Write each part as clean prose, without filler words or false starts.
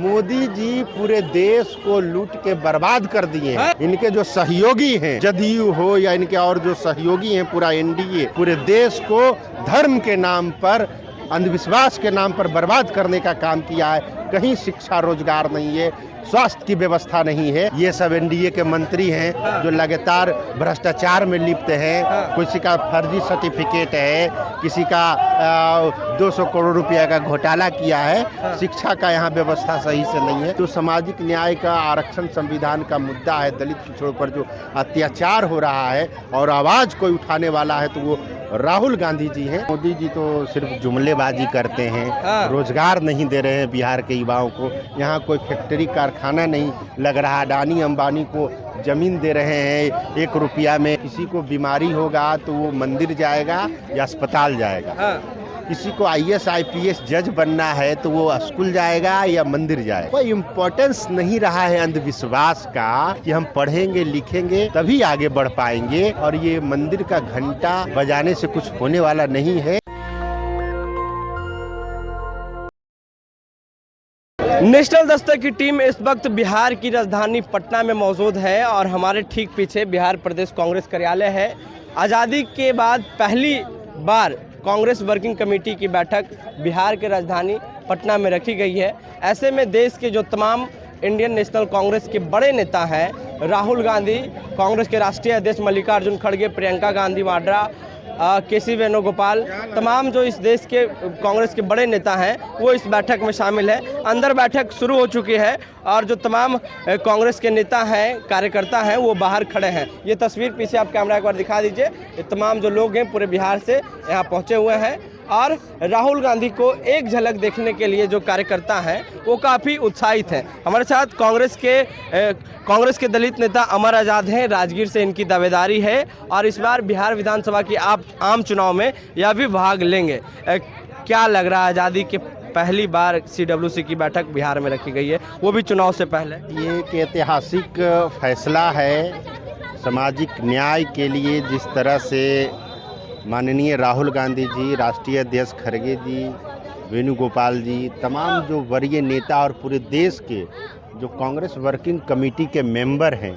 मोदी जी पूरे देश को लूट के बर्बाद कर दिए हैं। इनके जो सहयोगी हैं, जदयू हो या इनके और जो सहयोगी हैं, पूरा एनडीए पूरे देश को धर्म के नाम पर, अंधविश्वास के नाम पर बर्बाद करने का काम किया है। कहीं शिक्षा रोजगार नहीं है, स्वास्थ्य की व्यवस्था नहीं है। ये सब एनडीए के मंत्री हैं जो लगातार भ्रष्टाचार में लिप्त हैं। किसी का फर्जी सर्टिफिकेट है, किसी का 200 करोड़ रुपया का घोटाला किया है। शिक्षा का यहाँ व्यवस्था सही से नहीं है। जो सामाजिक न्याय का, आरक्षण संविधान का मुद्दा है, दलित पिछड़ों पर जो अत्याचार हो रहा है और आवाज कोई उठाने वाला है तो वो राहुल गांधी जी हैं। मोदी जी तो सिर्फ जुमलेबाजी करते हैं, रोजगार नहीं दे रहे हैं बिहार के युवाओं को। यहाँ कोई फैक्ट्री कारखाना नहीं लग रहा। अडानी अंबानी को जमीन दे रहे हैं 1 रुपया में। किसी को बीमारी होगा तो वो मंदिर जाएगा या अस्पताल जाएगा। किसी को आईएएस आईपीएस जज बनना है तो वो स्कूल जाएगा या मंदिर जाएगा। कोई इम्पोर्टेंस नहीं रहा है अंधविश्वास का कि हम पढ़ेंगे लिखेंगे तभी आगे बढ़ पाएंगे, और ये मंदिर का घंटा बजाने से कुछ होने वाला नहीं है। नेशनल दस्तक की टीम इस वक्त बिहार की राजधानी पटना में मौजूद है और हमारे ठीक पीछे बिहार प्रदेश कांग्रेस कार्यालय है। आज़ादी के बाद पहली बार कांग्रेस वर्किंग कमेटी की बैठक बिहार के राजधानी पटना में रखी गई है। ऐसे में देश के जो तमाम इंडियन नेशनल कांग्रेस के बड़े नेता हैं, राहुल गांधी, कांग्रेस के राष्ट्रीय अध्यक्ष मल्लिकार्जुन खड़गे, प्रियंका गांधी वाड्रा, केसी वेणुगोपाल, तमाम जो इस देश के कांग्रेस के बड़े नेता हैं वो इस बैठक में शामिल है। अंदर बैठक शुरू हो चुकी है और जो तमाम कांग्रेस के नेता हैं, कार्यकर्ता हैं, वो बाहर खड़े हैं। ये तस्वीर पीछे आप कैमरा एक बार दिखा दीजिए। ये तमाम जो लोग हैं पूरे बिहार से यहाँ पहुँचे हुए हैं और राहुल गांधी को एक झलक देखने के लिए जो कार्यकर्ता हैं वो काफ़ी उत्साहित हैं। हमारे साथ कांग्रेस के दलित नेता अमर आज़ाद हैं। राजगीर से इनकी दावेदारी है और इस बार बिहार विधानसभा की आम चुनाव में यह भी भाग लेंगे। क्या लग रहा है, आज़ादी के पहली बार सीडब्ल्यूसी की बैठक बिहार में रखी गई है, वो भी चुनाव से पहले? ये एक ऐतिहासिक फैसला है सामाजिक न्याय के लिए। जिस तरह से माननीय राहुल गांधी जी, राष्ट्रीय अध्यक्ष खड़गे जी, वेणुगोपाल जी, तमाम जो वरीय नेता और पूरे देश के जो कांग्रेस वर्किंग कमेटी के मेंबर हैं,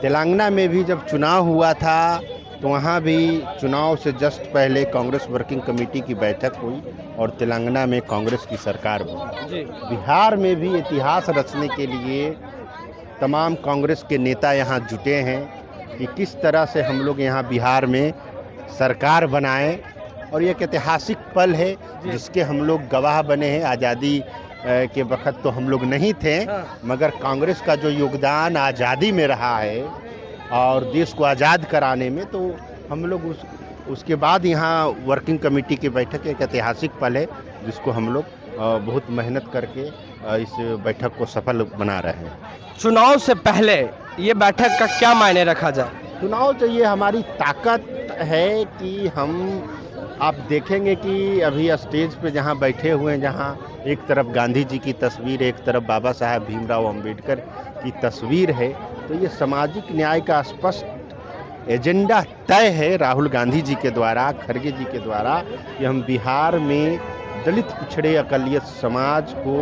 तेलंगाना में भी जब चुनाव हुआ था तो वहाँ भी चुनाव से जस्ट पहले कांग्रेस वर्किंग कमेटी की बैठक हुई और तेलंगाना में कांग्रेस की सरकार बनी। बिहार में भी इतिहास रचने के लिए तमाम कांग्रेस के नेता यहाँ जुटे हैं कि किस तरह से हम लोग यहाँ बिहार में सरकार बनाएं, और ये एक ऐतिहासिक पल है जिसके हम लोग गवाह बने हैं। आज़ादी के वक्त तो हम लोग नहीं थे, मगर कांग्रेस का जो योगदान आज़ादी में रहा है और देश को आज़ाद कराने में, तो हम लोग उसके बाद यहाँ वर्किंग कमेटी की बैठक एक ऐतिहासिक पल है जिसको हम लोग बहुत मेहनत करके इस बैठक को सफल बना रहे हैं। चुनाव से पहले ये बैठक का क्या मायने रखा जाए? चुनाव तो ये हमारी ताकत है कि आप देखेंगे कि अभी स्टेज पे जहाँ बैठे हुए हैं, जहाँ एक तरफ गांधी जी की तस्वीर, एक तरफ बाबा साहब भीमराव अंबेडकर की तस्वीर है, तो ये सामाजिक न्याय का स्पष्ट एजेंडा तय है राहुल गांधी जी के द्वारा, खड़गे जी के द्वारा, कि हम बिहार में दलित पिछड़े अकलियत समाज को,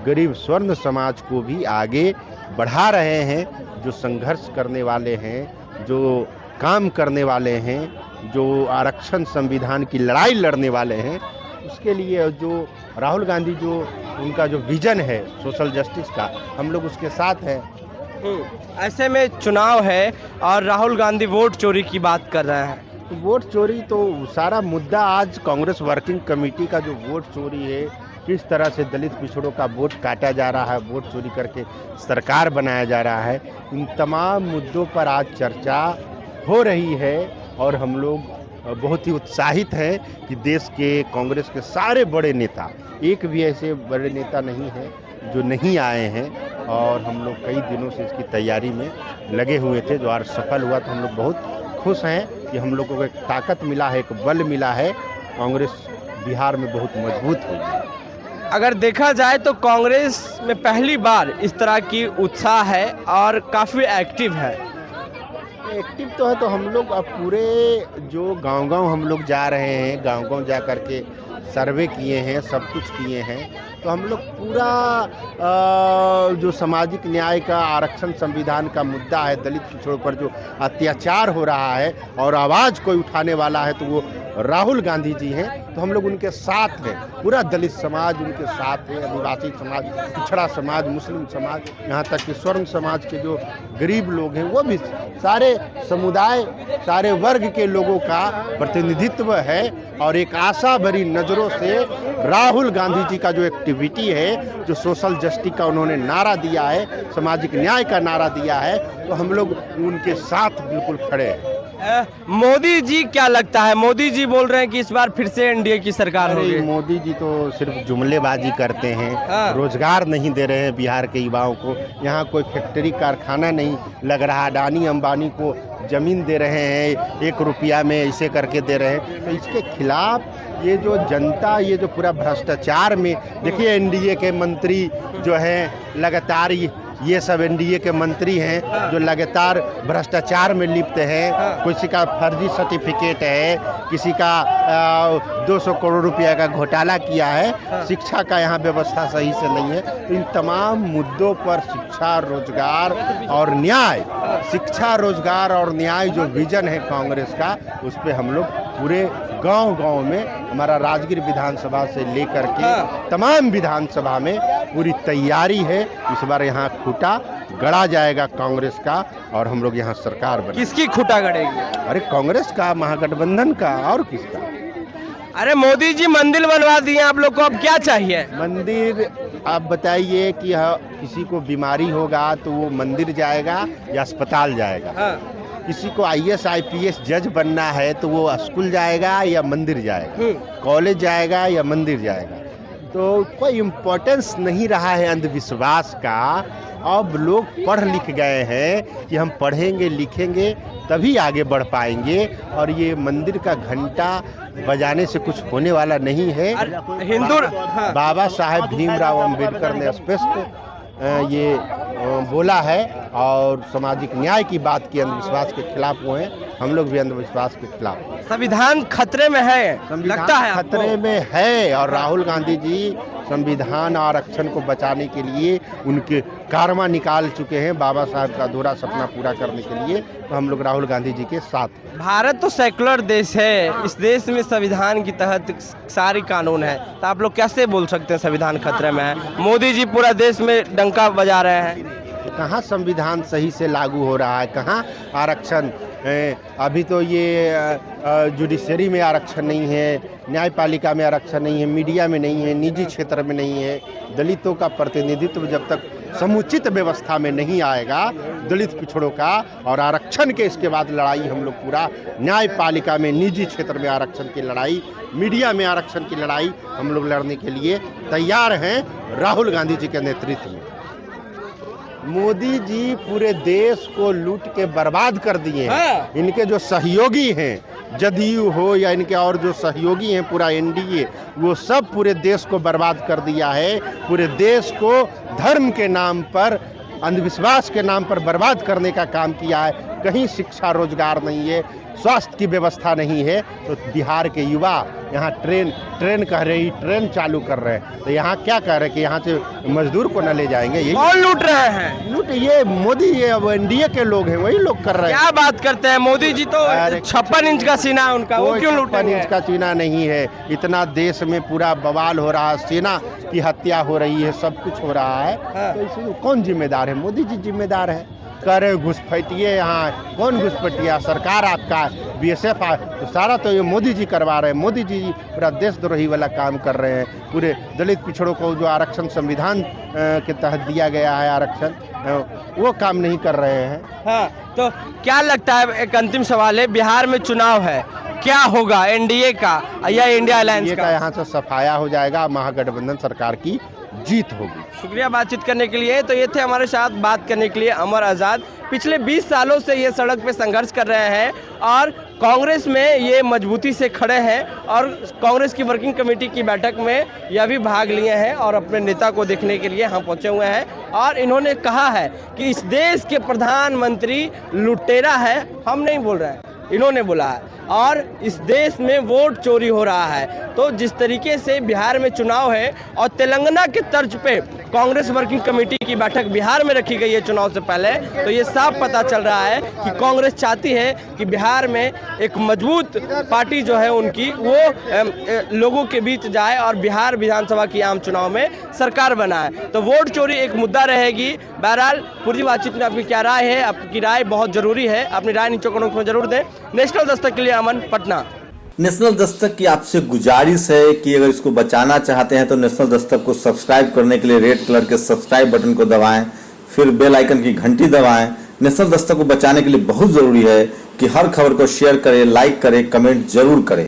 गरीब स्वर्ण समाज को भी आगे बढ़ा रहे हैं। जो संघर्ष करने वाले हैं, जो काम करने वाले हैं, जो आरक्षण संविधान की लड़ाई लड़ने वाले हैं, उसके लिए जो राहुल गांधी जो उनका जो विजन है सोशल जस्टिस का, हम लोग उसके साथ हैं। ऐसे में चुनाव है और राहुल गांधी वोट चोरी की बात कर रहे हैं। तो वोट चोरी तो सारा मुद्दा आज कांग्रेस वर्किंग कमेटी का जो वोट चोरी है, किस तरह से दलित पिछड़ों का वोट काटा जा रहा है, वोट चोरी करके सरकार बनाया जा रहा है, इन तमाम मुद्दों पर आज चर्चा हो रही है और हम लोग बहुत ही उत्साहित हैं कि देश के कांग्रेस के सारे बड़े नेता, एक भी ऐसे बड़े नेता नहीं है जो नहीं आए हैं, और हम लोग कई दिनों से इसकी तैयारी में लगे हुए थे। जो आज सफल हुआ तो हम लोग बहुत खुश हैं कि हम लोगों को एक ताकत मिला है, एक बल मिला है, कांग्रेस बिहार में बहुत मजबूत हुई। अगर देखा जाए तो कांग्रेस में पहली बार इस तरह की उत्साह है और काफ़ी एक्टिव है। एक्टिव तो है, तो हम लोग अब पूरे जो गांव-गांव हम लोग जा रहे हैं, गांव-गांव जा कर के सर्वे किए हैं, सब कुछ किए हैं, तो हम लोग पूरा जो सामाजिक न्याय का आरक्षण संविधान का मुद्दा है, दलित पिछड़ों पर जो अत्याचार हो रहा है और आवाज़ कोई उठाने वाला है तो वो राहुल गांधी जी हैं। तो हम लोग उनके साथ हैं, पूरा दलित समाज उनके साथ है, आदिवासी समाज, पिछड़ा समाज, मुस्लिम समाज, यहाँ तक कि स्वर्ण समाज के जो गरीब लोग हैं वो भी, सारे समुदाय, सारे वर्ग के लोगों का प्रतिनिधित्व है। और एक आशा भरी नज़रों से राहुल गांधी जी का जो एक्टिविटी है, जो सोशल जस्टिस का उन्होंने नारा दिया है, सामाजिक न्याय का नारा दिया है, तो हम लोग उनके साथ बिल्कुल खड़े हैं। मोदी जी क्या लगता है, मोदी जी बोल रहे हैं कि इस बार फिर से एनडीए की सरकार होगी। मोदी जी तो सिर्फ जुमलेबाजी करते हैं, हाँ। रोजगार नहीं दे रहे हैं बिहार के युवाओं को। यहाँ कोई फैक्ट्री कारखाना नहीं लग रहा, अडानी अंबानी को जमीन दे रहे हैं 1 रुपया में, ऐसे करके दे रहे हैं। तो इसके खिलाफ ये जो जनता, ये जो पूरा भ्रष्टाचार में, देखिए एनडीए के मंत्री जो हैं लगातार, ये सब एनडीए के मंत्री हैं जो लगातार भ्रष्टाचार में लिप्त हैं। किसी का फर्जी सर्टिफिकेट है, किसी का 200 करोड़ रुपया का घोटाला किया है, शिक्षा का यहाँ व्यवस्था सही से नहीं है। तो इन तमाम मुद्दों पर शिक्षा, रोजगार और न्याय, शिक्षा, रोजगार और न्याय जो विजन है कांग्रेस का, उस पर हम लोग पूरे गांव-गांव में, हमारा राजगीर विधानसभा से लेकर के तमाम विधानसभा में पूरी तैयारी है। इस बार यहाँ खूंटा गड़ा जाएगा कांग्रेस का और हम लोग यहाँ सरकार बने। किसकी खूंटा गड़ेगी? अरे कांग्रेस का, महागठबंधन का, और किसका? अरे मोदी जी मंदिर बनवा दिए आप लोग को, अब क्या चाहिए? मंदिर, आप बताइए कि किसी को बीमारी होगा तो वो मंदिर जाएगा या अस्पताल जाएगा? किसी को IAS IPS जज बनना है तो वो स्कूल जाएगा या मंदिर जाएगा? कॉलेज जाएगा या मंदिर जाएगा? तो कोई इम्पोर्टेंस नहीं रहा है अंधविश्वास का। अब लोग पढ़ लिख गए हैं कि हम पढ़ेंगे लिखेंगे तभी आगे बढ़ पाएंगे, और ये मंदिर का घंटा बजाने से कुछ होने वाला नहीं है। हिंदू बाबा साहेब भीमराव अंबेडकर ने स्पष्ट ये बोला है और सामाजिक न्याय की बात की, अंधविश्वास के खिलाफ वो हैं, हम लोग भी अंधविश्वास के खिलाफ। संविधान खतरे में है, लगता है खतरे में है, और राहुल गांधी जी संविधान आरक्षण को बचाने के लिए उनके कारवा निकाल चुके हैं, बाबा साहब का अधूरा सपना पूरा करने के लिए। तो हम लोग राहुल गांधी जी के साथ। भारत तो सेकुलर देश है, इस देश में संविधान के तहत सारी कानून है, तो आप लोग कैसे बोल सकते हैं संविधान खतरे में है? मोदी जी पूरा देश में डंका बजा रहे हैं। कहाँ संविधान सही से लागू हो रहा है, कहाँ आरक्षण? अभी तो ये जुडिशरी में आरक्षण नहीं है, न्यायपालिका में आरक्षण नहीं है, मीडिया में नहीं है, निजी क्षेत्र में नहीं है। दलितों का प्रतिनिधित्व जब तक समुचित व्यवस्था में नहीं आएगा, दलित पिछड़ों का और आरक्षण के, इसके बाद लड़ाई हम लोग पूरा न्यायपालिका में, निजी क्षेत्र में आरक्षण की लड़ाई, मीडिया में आरक्षण की लड़ाई हम लोग लड़ने के लिए तैयार हैं राहुल गांधी जी के नेतृत्व में। मोदी जी पूरे देश को लूट के बर्बाद कर दिए हैं। इनके जो सहयोगी हैं, जदयू हो या इनके और जो सहयोगी हैं, पूरा एनडीए, वो सब पूरे देश को बर्बाद कर दिया है। पूरे देश को धर्म के नाम पर, अंधविश्वास के नाम पर बर्बाद करने का काम किया है। कहीं शिक्षा, रोजगार नहीं है, स्वास्थ्य की व्यवस्था नहीं है। तो बिहार के युवा यहाँ ट्रेन कह रही, ट्रेन चालू कर रहे हैं, तो यहाँ क्या कह रहे हैं कि यहाँ से मजदूर को न ले जाएंगे? यही कौन लूट रहे हैं? लूट ये मोदी, ये अब एनडीए के लोग हैं, वही लोग कर रहे हैं। क्या बात करते हैं? मोदी जी तो 56 इंच का सीना है उनका, वो क्यों लूटेंगे? 56 इंच का सीना नहीं है। इतना देश में पूरा बवाल हो रहा है, सेना की हत्या हो रही है, सब कुछ हो रहा है। तो इसमें कौन जिम्मेदार है? मोदी जी जिम्मेदार है। कह रहे घुसपैठिए, यहाँ कौन घुसपैठिया? सरकार आपका, BSF, तो सारा तो ये मोदी जी करवा रहे हैं। मोदी जी पूरा देशद्रोही वाला काम कर रहे हैं। पूरे दलित पिछड़ों को जो आरक्षण संविधान के तहत दिया गया है आरक्षण, वो काम नहीं कर रहे हैं। हाँ, तो क्या लगता है, एक अंतिम सवाल है, बिहार में चुनाव है, क्या होगा एनडीए का या इंडिया अलायंस का? यहाँ से सफाया हो जाएगा, महागठबंधन सरकार की जीत होगी। शुक्रिया बातचीत करने के लिए। तो ये थे हमारे साथ बात करने के लिए अमर आज़ाद। पिछले 20 सालों से ये सड़क पे संघर्ष कर रहे हैं और कांग्रेस में ये मजबूती से खड़े हैं और कांग्रेस की वर्किंग कमेटी की बैठक में यह भी भाग लिए हैं और अपने नेता को देखने के लिए हम पहुंचे हुए हैं। और इन्होंने कहा है कि इस देश के प्रधानमंत्री लुटेरा है, हम नहीं बोल रहे हैं, इन्होंने बोला है। और इस देश में वोट चोरी हो रहा है। तो जिस तरीके से बिहार में चुनाव है और तेलंगाना के तर्ज पे कांग्रेस वर्किंग कमेटी की बैठक बिहार में रखी गई है चुनाव से पहले, तो ये साफ पता चल रहा है कि कांग्रेस चाहती है कि बिहार में एक मजबूत पार्टी जो है उनकी वो लोगों के बीच जाए और बिहार विधानसभा की आम चुनाव में सरकार बनाए। तो वोट चोरी एक मुद्दा रहेगी। बहरहाल पूरी बातचीत में आपकी क्या राय है? आपकी राय बहुत जरूरी है, अपनी राय नीचे कमेंट में जरूर दें। नेशनल दस्तक के लिए अमन, पटना। नेशनल दस्तक की आपसे गुजारिश है कि अगर इसको बचाना चाहते हैं तो नेशनल दस्तक को सब्सक्राइब करने के लिए रेड कलर के सब्सक्राइब बटन को दबाएं, फिर बेल आइकन की घंटी दबाएं। नेशनल दस्तक को बचाने के लिए बहुत जरूरी है कि हर खबर को शेयर करें, लाइक करें, कमेंट जरूर करें।